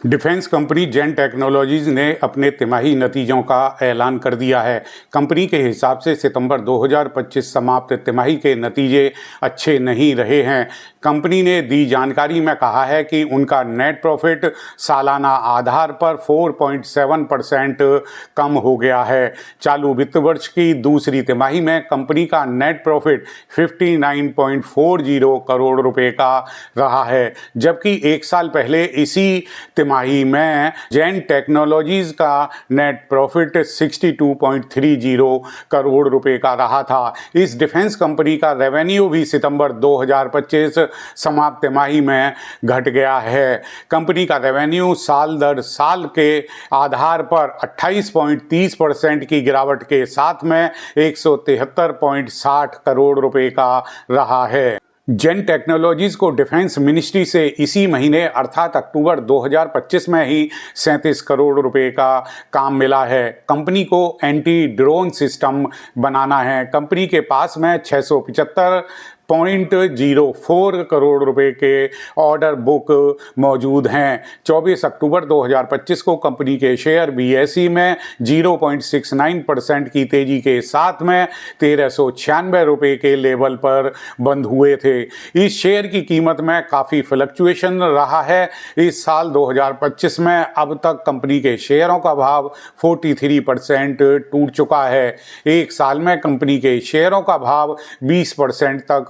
Defence company जेन technologies ने अपने तिमाही नतीजों का ऐलान कर दिया है। कंपनी के हिसाब से सितंबर 2025 समाप्त तिमाही के नतीजे अच्छे नहीं रहे हैं। कंपनी ने दी जानकारी में कहा है कि उनका नेट प्रॉफिट सालाना आधार पर 4.7% कम हो गया है। चालू वित्त वर्ष की दूसरी तिमाही में कंपनी का नेट प्रॉफिट 59.40 करोड़ रुपए का रहा है, जबकि एक साल पहले इसी तिमाही में जेन टेक्नोलॉजीज का नेट प्रॉफिट 62.30 करोड़ रुपए का रहा था। इस डिफेंस कंपनी का रेवेन्यू भी सितंबर 2025 समाप्त तिमाही में घट गया है। कंपनी का रेवेन्यू साल दर साल के आधार पर 28.30% की गिरावट के साथ में 173.60 करोड़ रुपए का रहा है। जेन टेक्नोलॉजीज को डिफेंस मिनिस्ट्री से इसी महीने अर्थात अक्टूबर 2025 में ही 37 करोड़ रुपए का काम मिला है। कंपनी को एंटी ड्रोन सिस्टम बनाना है। कंपनी के पास में 675.04 करोड़ रुपए के ऑर्डर बुक मौजूद हैं। 24 अक्टूबर 2025 को कंपनी के शेयर BSE में 0.69% की तेजी के साथ में 1396 रुपए के लेवल पर बंद हुए थे। इस शेयर की कीमत में काफ़ी फ्लक्चुएशन रहा है। इस साल 2025 में अब तक कंपनी के शेयरों का भाव 43% टूट चुका है। एक साल में कंपनी के शेयरों का भाव 20% तक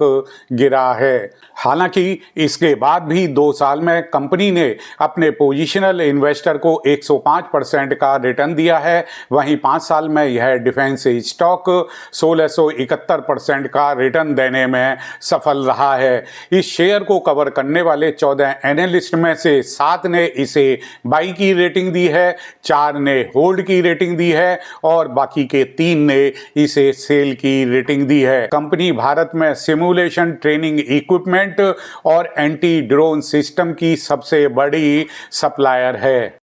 गिरा है। हालांकि इसके बाद भी 2 साल में कंपनी ने अपने पोजिशनल इन्वेस्टर को 105% का रिटर्न दिया है। वहीं 5 साल में यह डिफेंस स्टॉक 1671% का रिटर्न देने में सफल रहा है। इस शेयर को कवर करने वाले 14 एनालिस्ट में से 7 ने इसे बाई की रेटिंग दी है, 4 ने होल्ड की रेटिंग दी है और बाकी के 3 ने इसे सेल की रेटिंग दी है। कंपनी भारत में सिमुलेशन ट्रेनिंग इक्विपमेंट और एंटी ड्रोन सिस्टम की सबसे बड़ी सप्लायर है।